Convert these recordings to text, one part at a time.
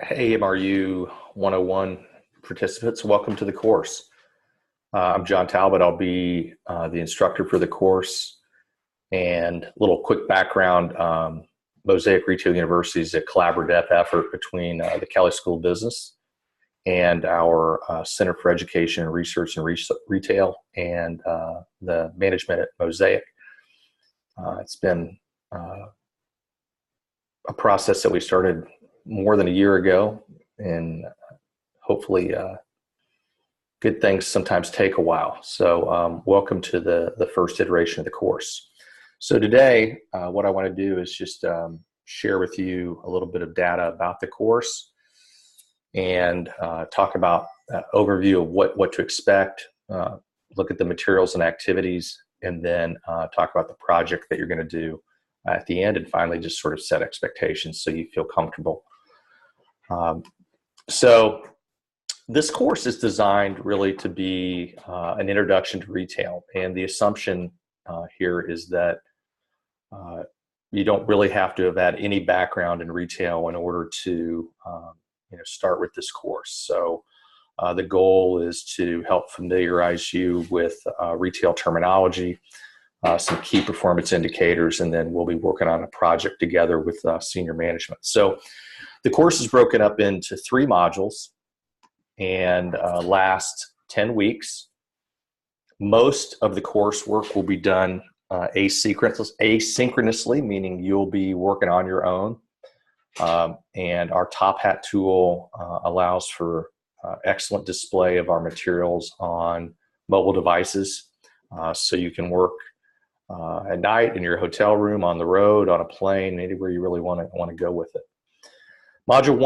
Hey, MRU 101 participants, welcome to the course. I'm John Talbot. I'll be the instructor for the course. And a little quick background, Mosaic Retail University is a collaborative effort between the Kelley School of Business and our Center for Education and Research and Retail and the management at Mosaic. It's been a process that we started more than a year ago, and hopefully good things sometimes take a while. So welcome to the first iteration of the course. So today, what I want to do is just share with you a little bit of data about the course and talk about overview of what to expect, look at the materials and activities, and then talk about the project that you're going to do at the end, and finally just sort of set expectations so you feel comfortable. So this course is designed really to be an introduction to retail, and the assumption here is that you don't really have to have had any background in retail in order to start with this course. So the goal is to help familiarize you with retail terminology, some key performance indicators, and then we'll be working on a project together with senior management. So the course is broken up into 3 modules and last 10 weeks. Most of the coursework will be done asynchronously, meaning you'll be working on your own. And our Top Hat tool allows for excellent display of our materials on mobile devices. So you can work at night in your hotel room, on the road, on a plane, anywhere you really want to go with it. Module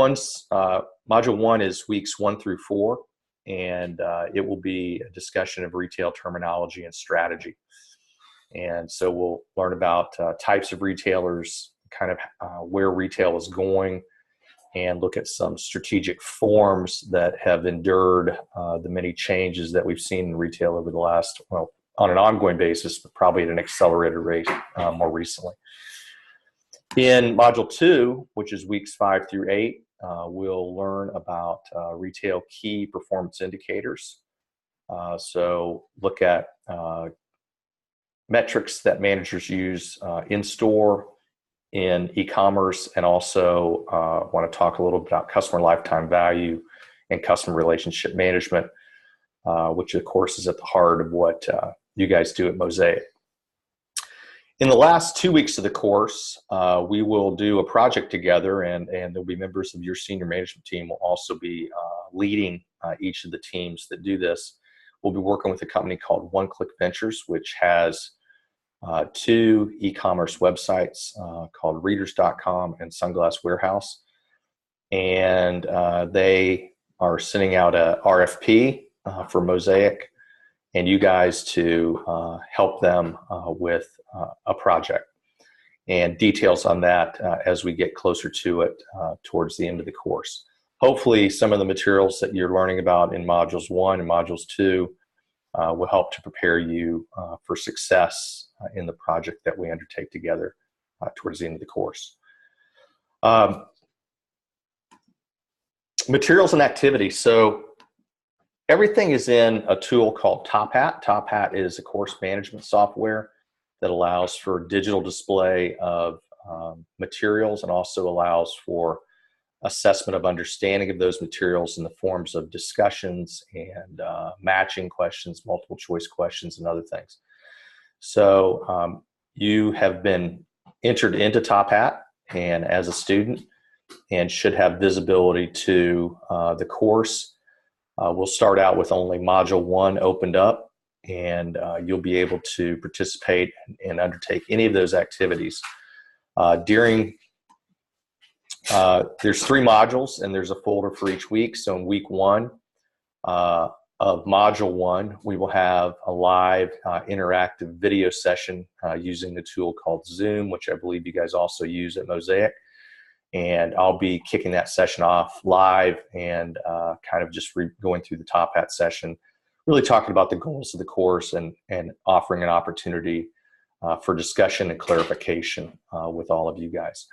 1 is weeks 1 through 4, and it will be a discussion of retail terminology and strategy. And so we'll learn about types of retailers, kind of where retail is going, and look at some strategic forms that have endured the many changes that we've seen in retail over the last, on an ongoing basis, but probably at an accelerated rate more recently. In Module 2, which is weeks 5 through 8, we'll learn about retail key performance indicators. So look at metrics that managers use in-store, in e-commerce, and also want to talk a little bit about customer lifetime value and customer relationship management, which of course is at the heart of what you guys do at Mosaic. In the last 2 weeks of the course, we will do a project together, and there'll be members of your senior management team will also be leading each of the teams that do this. We'll be working with a company called One Click Ventures, which has 2 e-commerce websites called readers.com and Sunglass Warehouse. And they are sending out a RFP for Mosaic and you guys to help them with a project. And details on that as we get closer to it towards the end of the course. Hopefully some of the materials that you're learning about in Modules 1 and Modules 2 will help to prepare you for success in the project that we undertake together towards the end of the course. Materials and activities. So everything is in a tool called Top Hat. Top Hat is a course management software that allows for digital display of materials and also allows for assessment of understanding of those materials in the forms of discussions and matching questions, multiple choice questions, and other things. So you have been entered into Top Hat and as a student and should have visibility to the course. We'll start out with only Module 1 opened up, and you'll be able to participate and undertake any of those activities. There's 3 modules, and there's a folder for each week. So in week 1 of Module 1, we will have a live interactive video session using the tool called Zoom, which I believe you guys also use at Mosaic. And I'll be kicking that session off live and kind of just going through the Top Hat session, really talking about the goals of the course and offering an opportunity for discussion and clarification with all of you guys.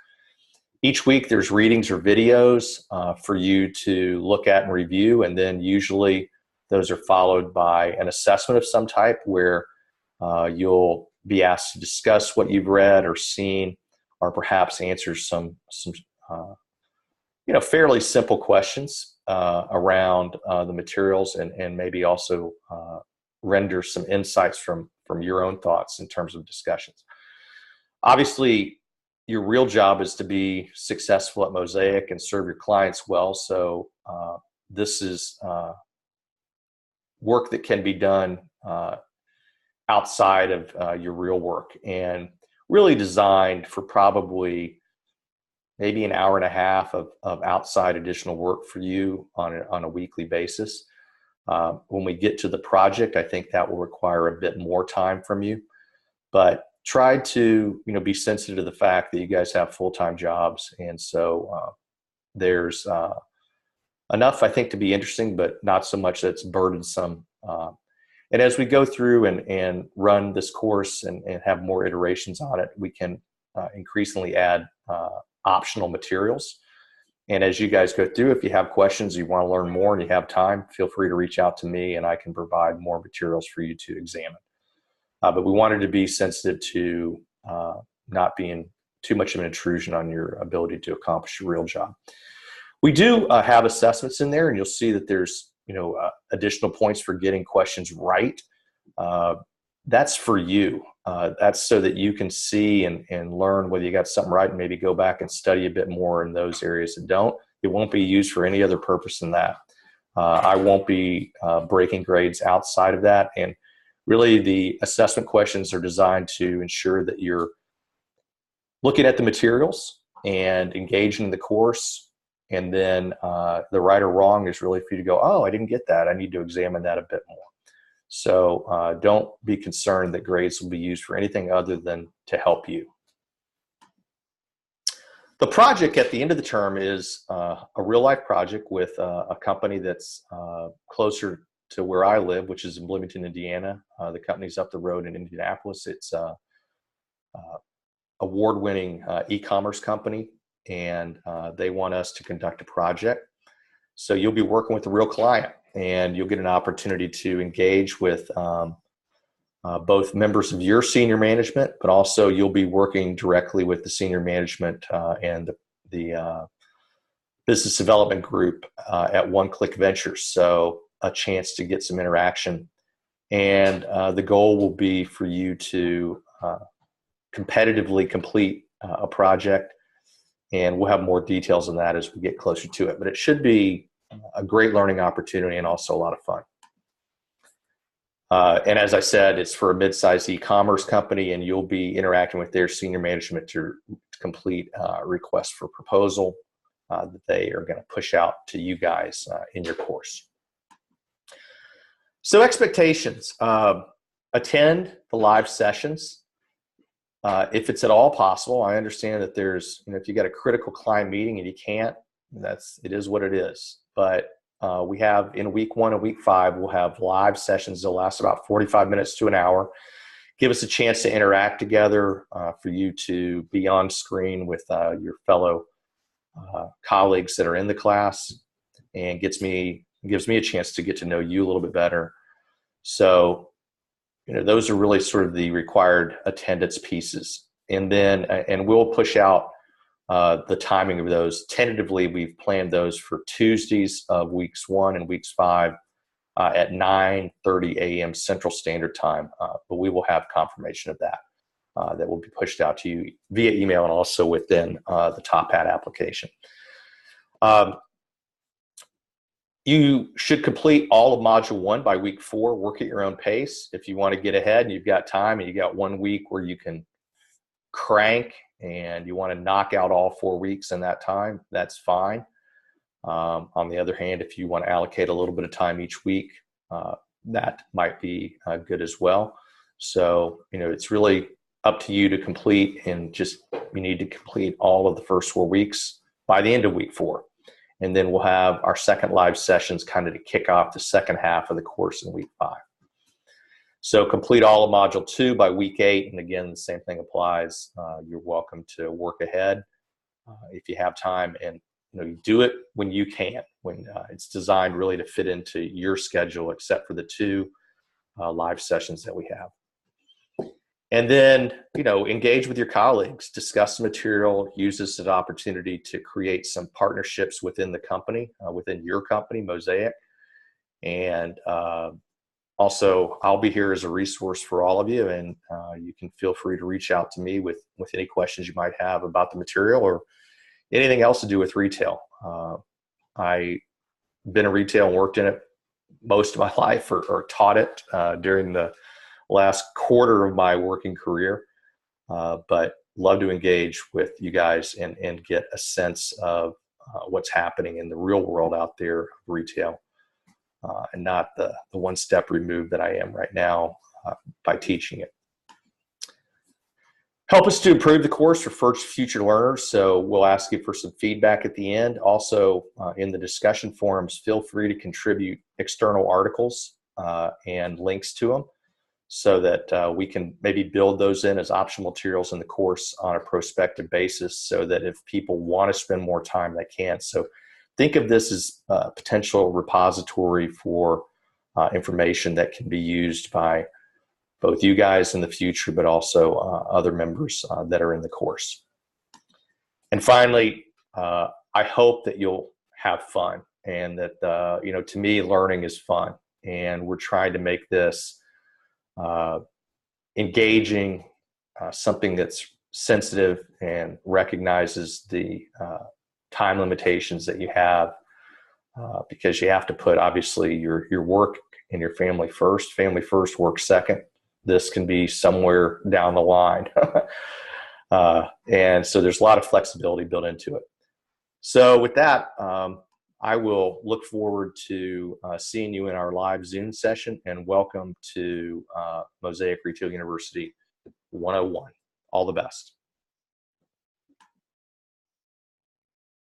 Each week there's readings or videos for you to look at and review, and then usually those are followed by an assessment of some type where you'll be asked to discuss what you've read or seen, or perhaps answer some fairly simple questions around the materials, and maybe also render some insights from your own thoughts in terms of discussions. Obviously, your real job is to be successful at Mosaic and serve your clients well. So this is work that can be done outside of your real work, and really designed for probably maybe an hour and a half of outside additional work for you on a weekly basis. When we get to the project, I think that will require a bit more time from you, but try to be sensitive to the fact that you guys have full-time jobs, and so there's enough, I think, to be interesting, but not so much that's burdensome. And as we go through and run this course and have more iterations on it, we can increasingly add optional materials. And as you guys go through, if you have questions, you want to learn more and you have time, feel free to reach out to me and I can provide more materials for you to examine. But we wanted to be sensitive to not being too much of an intrusion on your ability to accomplish your real job. We do have assessments in there, and you'll see that there's additional points for getting questions right. That's for you. That's so that you can see and learn whether you got something right, and maybe go back and study a bit more in those areas that don't. It won't be used for any other purpose than that. I won't be breaking grades outside of that. And really, the assessment questions are designed to ensure that you're looking at the materials and engaging in the course. And then the right or wrong is really for you to go, oh, I didn't get that. I need to examine that a bit more. So don't be concerned that grades will be used for anything other than to help you. The project at the end of the term is a real life project with a company that's closer to where I live, which is in Bloomington, Indiana. The company's up the road in Indianapolis. It's a award-winning e-commerce company, and they want us to conduct a project. So you'll be working with a real client, and you'll get an opportunity to engage with both members of your senior management, but also you'll be working directly with the senior management and the business development group at One Click Ventures. So a chance to get some interaction. And the goal will be for you to competitively complete a project. And we'll have more details on that as we get closer to it. But it should be a great learning opportunity and also a lot of fun. And as I said, it's for a mid-sized e-commerce company, and you'll be interacting with their senior management to complete a request for proposal that they are going to push out to you guys in your course. So expectations, attend the live sessions. If it's at all possible. I understand that there's, if you got a critical client meeting and you can't, it is what it is. But we have in week 1 and week 5, we'll have live sessions. They'll last about 45 minutes to an hour. Give us a chance to interact together, for you to be on screen with your fellow colleagues that are in the class, and gives me a chance to get to know you a little bit better. So, those are really sort of the required attendance pieces. And then, and we'll push out the timing of those. Tentatively, we've planned those for Tuesdays of weeks 1 and weeks 5 at 9:30 a.m. Central Standard Time. But we will have confirmation of that. That will be pushed out to you via email and also within the Top Hat application. You should complete all of Module 1 by week 4. Work at your own pace. If you want to get ahead and you've got time and you got 1 week where you can crank and you want to knock out all 4 weeks in that time, that's fine. On the other hand, if you want to allocate a little bit of time each week, that might be good as well. So, it's really up to you to complete, and you need to complete all of the first 4 weeks by the end of week 4. And then we'll have our second live sessions kind of to kick off the second half of the course in week 5. So complete all of Module 2 by week 8. And again, the same thing applies. You're welcome to work ahead. if you have time, and you do it when you can, when it's designed really to fit into your schedule, except for the 2 live sessions that we have. And then, engage with your colleagues, discuss the material, use this as an opportunity to create some partnerships within the company, within your company, Mosaic. And also, I'll be here as a resource for all of you, and you can feel free to reach out to me with any questions you might have about the material or anything else to do with retail. I've been in retail and worked in it most of my life, or taught it during the last quarter of my working career, but love to engage with you guys and get a sense of what's happening in the real world out there of retail, and not the one step removed that I am right now by teaching it. Help us to improve the course for future learners. So we'll ask you for some feedback at the end. Also, in the discussion forums, feel free to contribute external articles and links to them, so that we can maybe build those in as optional materials in the course on a prospective basis, so that if people want to spend more time, they can. So think of this as a potential repository for information that can be used by both you guys in the future, but also other members that are in the course. And finally, I hope that you'll have fun, and that, to me, learning is fun. And we're trying to make this engaging, something that's sensitive and recognizes the time limitations that you have, because you have to put, obviously, your work and your family first. Family first, work second. This can be somewhere down the line. And so there's a lot of flexibility built into it. So with that, I will look forward to seeing you in our live Zoom session, and welcome to Mosaic Retail University 101. All the best.